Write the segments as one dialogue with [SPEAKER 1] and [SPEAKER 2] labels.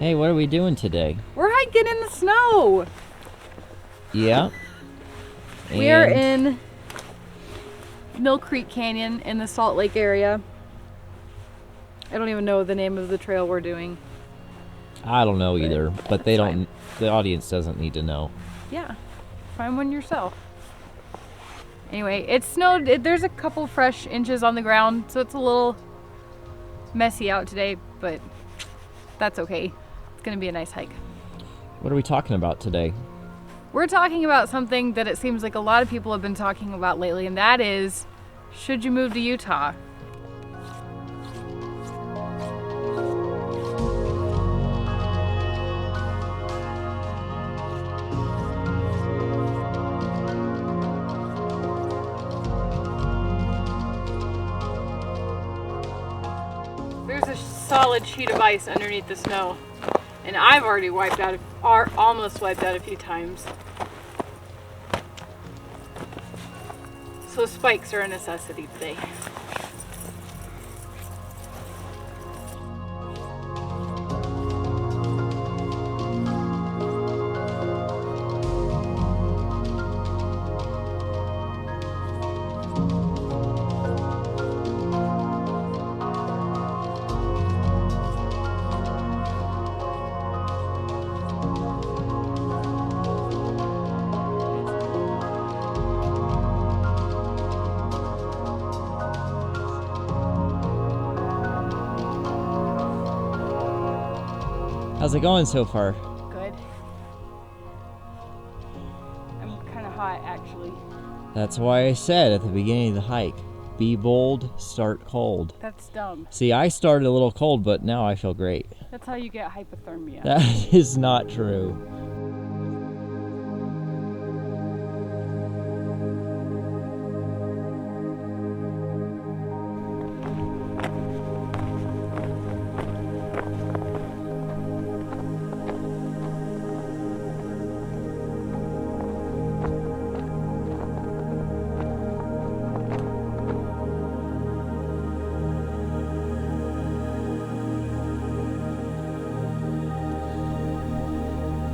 [SPEAKER 1] Hey, what are we doing today?
[SPEAKER 2] We're hiking in the snow.
[SPEAKER 1] Yeah.
[SPEAKER 2] We are in Mill Creek Canyon in the Salt Lake area. I don't even know the name of the trail we're doing.
[SPEAKER 1] I don't know either, but they don't.
[SPEAKER 2] fine.
[SPEAKER 1] The audience doesn't need to know.
[SPEAKER 2] Yeah, find one yourself. Anyway, it snowed. There's a couple fresh inches on the ground, so it's a little messy out today, but that's okay. It's gonna be a nice hike.
[SPEAKER 1] What are we talking about today?
[SPEAKER 2] We're talking about something that it seems like a lot of people have been talking about lately, and that is, should you move to Utah? There's a solid sheet of ice underneath the snow, and I've already almost wiped out a few times. So spikes are a necessity today.
[SPEAKER 1] How's it going so far?
[SPEAKER 2] Good. I'm kind of hot, actually.
[SPEAKER 1] That's why I said at the beginning of the hike, be bold, start cold.
[SPEAKER 2] That's dumb.
[SPEAKER 1] See, I started a little cold, but now I feel great.
[SPEAKER 2] That's how you get hypothermia.
[SPEAKER 1] That is not true.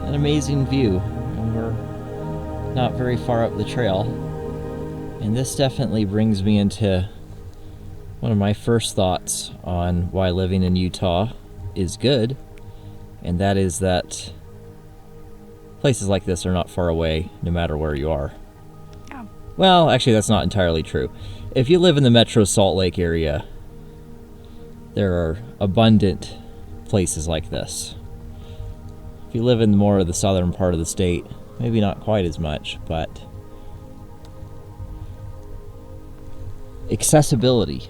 [SPEAKER 1] An amazing view, and we're not very far up the trail, and this definitely brings me into one of my first thoughts on why living in Utah is good, and that is that places like this are not far away no matter where you are.
[SPEAKER 2] Yeah.
[SPEAKER 1] Well, actually that's not entirely true. If you live in the Metro Salt Lake area, there are abundant places like this. If you live in more of the southern part of the state, maybe not quite as much, but accessibility.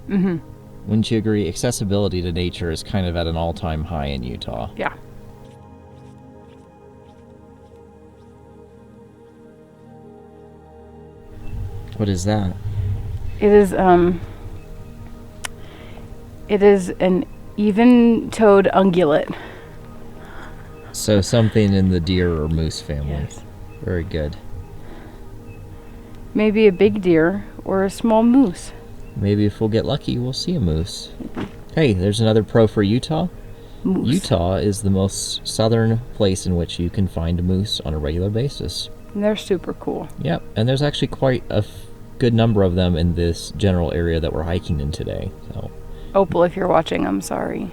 [SPEAKER 2] Mm-hmm.
[SPEAKER 1] Wouldn't you agree? Accessibility to nature is kind of at an all-time high in Utah.
[SPEAKER 2] Yeah.
[SPEAKER 1] What is that?
[SPEAKER 2] It is an even-toed ungulate.
[SPEAKER 1] So something in the deer or moose family.
[SPEAKER 2] Yes.
[SPEAKER 1] Very good.
[SPEAKER 2] Maybe a big deer or a small moose.
[SPEAKER 1] Maybe if we'll get lucky, we'll see a moose. Hey, there's another pro for Utah.
[SPEAKER 2] Moose.
[SPEAKER 1] Utah is the most southern place in which you can find a moose on a regular basis.
[SPEAKER 2] And they're super cool.
[SPEAKER 1] Yep, and there's actually quite a good number of them in this general area that we're hiking in today. So,
[SPEAKER 2] Opal, if you're watching, I'm sorry.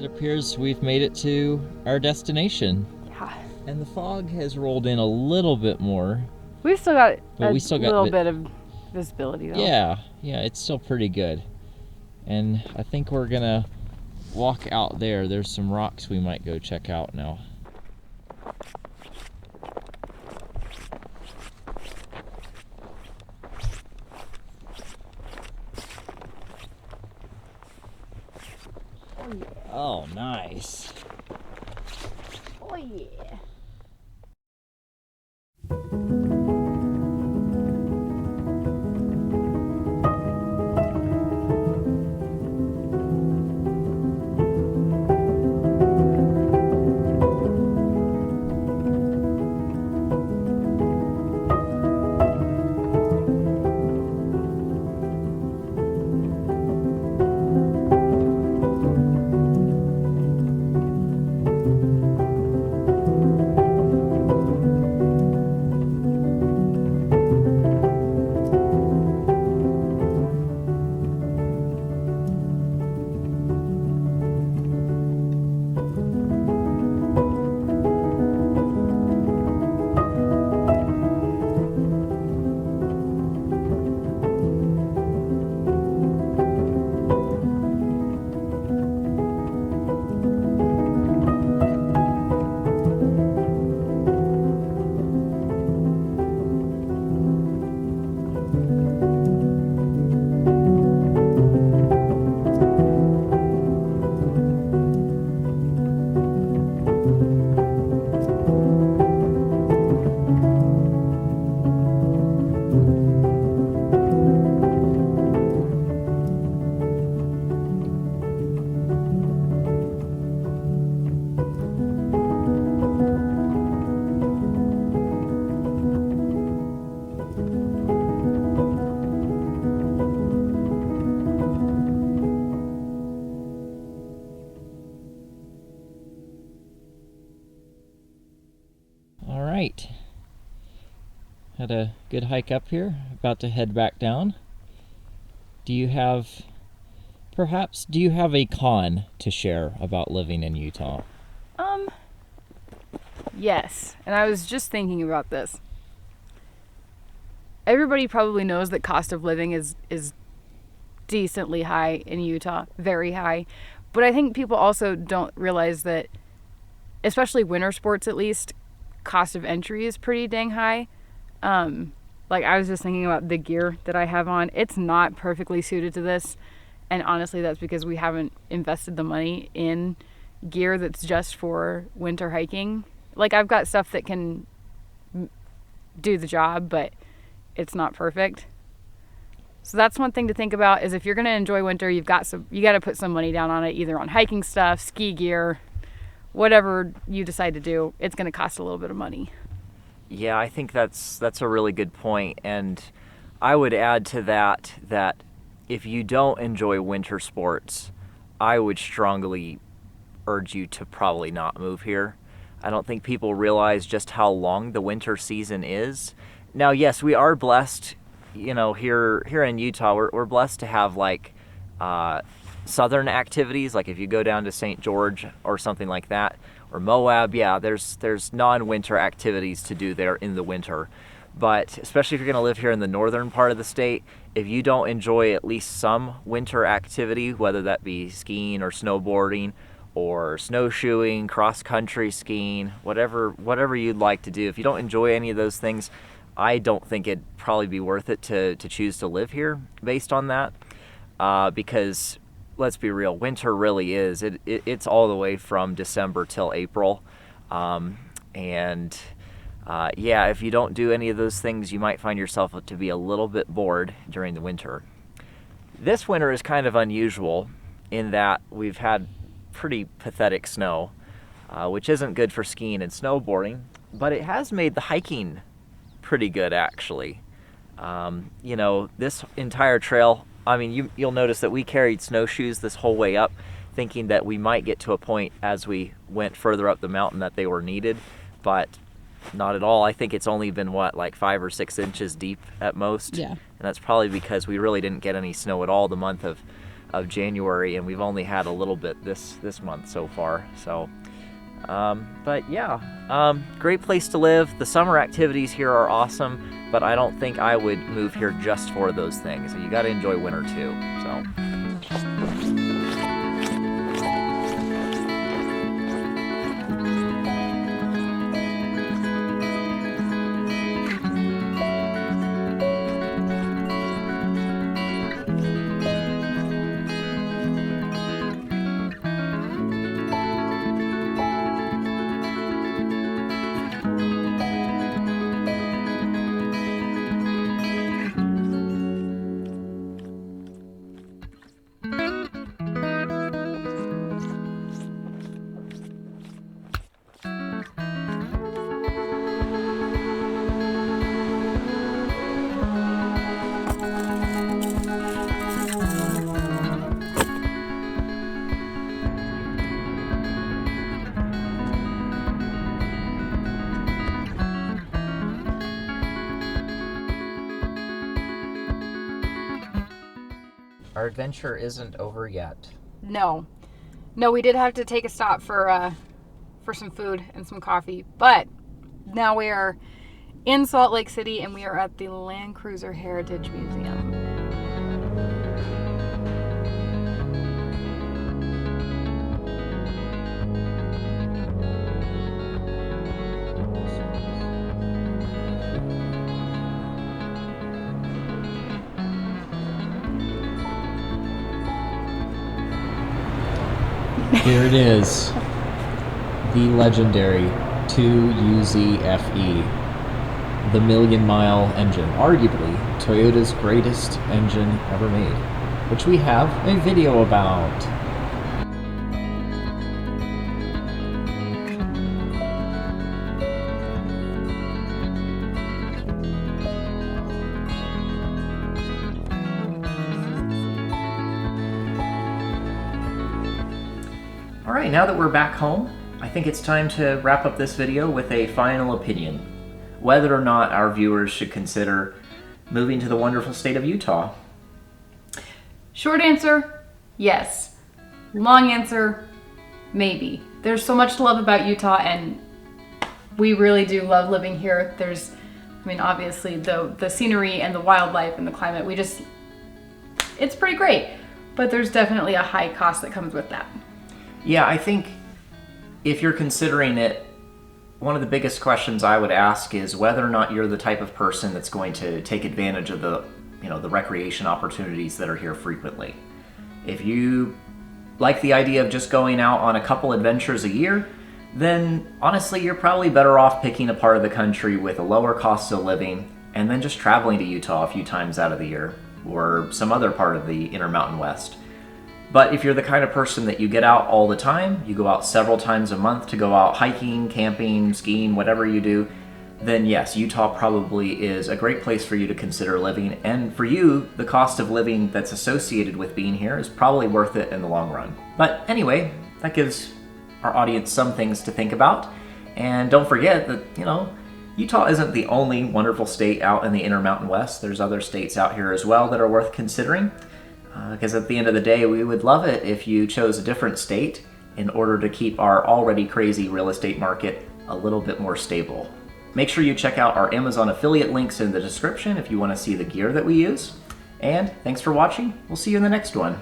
[SPEAKER 1] it appears we've made it to our destination.
[SPEAKER 2] Yeah.
[SPEAKER 1] And the fog has rolled in a little bit more.
[SPEAKER 2] We've still got
[SPEAKER 1] But
[SPEAKER 2] a
[SPEAKER 1] we still got
[SPEAKER 2] little bit of visibility though.
[SPEAKER 1] Yeah, it's still pretty good. And I think we're gonna walk out there. There's some rocks we might go check out now.
[SPEAKER 2] Oh yeah.
[SPEAKER 1] Oh, nice.
[SPEAKER 2] Oh yeah.
[SPEAKER 1] All right. Had a good hike up here. About to head back down. Do you have a con to share about living in Utah?
[SPEAKER 2] Yes. And I was just thinking about this. Everybody probably knows that cost of living is decently high in Utah, very high. But I think people also don't realize that, especially winter sports at least, cost of entry is pretty dang high. Like I was just thinking about the gear that I have on. It's not perfectly suited to this. And honestly, that's because we haven't invested the money in gear that's just for winter hiking. Like I've got stuff that can do the job, but it's not perfect. So that's one thing to think about, is if you're going to enjoy winter, you got to put some money down on it, either on hiking stuff, ski gear, whatever you decide to do. It's going to cost a little bit of money.
[SPEAKER 3] Yeah, I think that's a really good point. And I would add to that if you don't enjoy winter sports, I would strongly urge you to probably not move here. I don't think people realize just how long the winter season is. Now, yes, we are blessed, here in Utah, we're blessed to have like southern activities. Like if you go down to St. George or something like that, or Moab, yeah, there's non-winter activities to do there in the winter. But especially if you're going to live here in the northern part of the state, if you don't enjoy at least some winter activity, whether that be skiing or snowboarding or snowshoeing, cross-country skiing, whatever you'd like to do, if you don't enjoy any of those things, I don't think it'd probably be worth it to choose to live here based on that. Because let's be real, winter really is. It's all the way from December till April. If you don't do any of those things, you might find yourself to be a little bit bored during the winter. This winter is kind of unusual in that we've had pretty pathetic snow, which isn't good for skiing and snowboarding, but it has made the hiking pretty good actually. This entire trail, you'll notice that we carried snowshoes this whole way up, thinking that we might get to a point as we went further up the mountain that they were needed, but not at all. I think it's only been like 5 or 6 inches deep at most.
[SPEAKER 4] Yeah.
[SPEAKER 3] And that's probably because we really didn't get any snow at all the month of January, and we've only had a little bit this month so far. So great place to live. The summer activities here are awesome, but I don't think I would move here just for those things. You got to enjoy winter too. So
[SPEAKER 1] Our adventure isn't over yet.
[SPEAKER 2] No, we did have to take a stop for some food and some coffee, but now we are in Salt Lake City and we are at the Land Cruiser Heritage Museum.
[SPEAKER 1] Here it is. The legendary 2UZFE. The million-mile engine. Arguably Toyota's greatest engine ever made. Which we have a video about. Alright, now that we're back home, I think it's time to wrap up this video with a final opinion. Whether or not our viewers should consider moving to the wonderful state of Utah.
[SPEAKER 2] Short answer, yes. Long answer, maybe. There's so much to love about Utah and we really do love living here. There's, I mean, obviously the scenery and the wildlife and the climate, it's pretty great, but there's definitely a high cost that comes with that.
[SPEAKER 1] Yeah, I think if you're considering it, one of the biggest questions I would ask is whether or not you're the type of person that's going to take advantage of the recreation opportunities that are here frequently. If you like the idea of just going out on a couple adventures a year, then honestly you're probably better off picking a part of the country with a lower cost of living and then just traveling to Utah a few times out of the year or some other part of the Intermountain West. But if you're the kind of person that you get out all the time, you go out several times a month to go out hiking, camping, skiing, whatever you do, then yes, Utah probably is a great place for you to consider living. And for you, the cost of living that's associated with being here is probably worth it in the long run. But anyway, that gives our audience some things to think about. And don't forget that, Utah isn't the only wonderful state out in the Intermountain West. There's other states out here as well that are worth considering. Because at the end of the day, we would love it if you chose a different state in order to keep our already crazy real estate market a little bit more stable. Make sure you check out our Amazon affiliate links in the description if you want to see the gear that we use. And thanks for watching. We'll see you in the next one.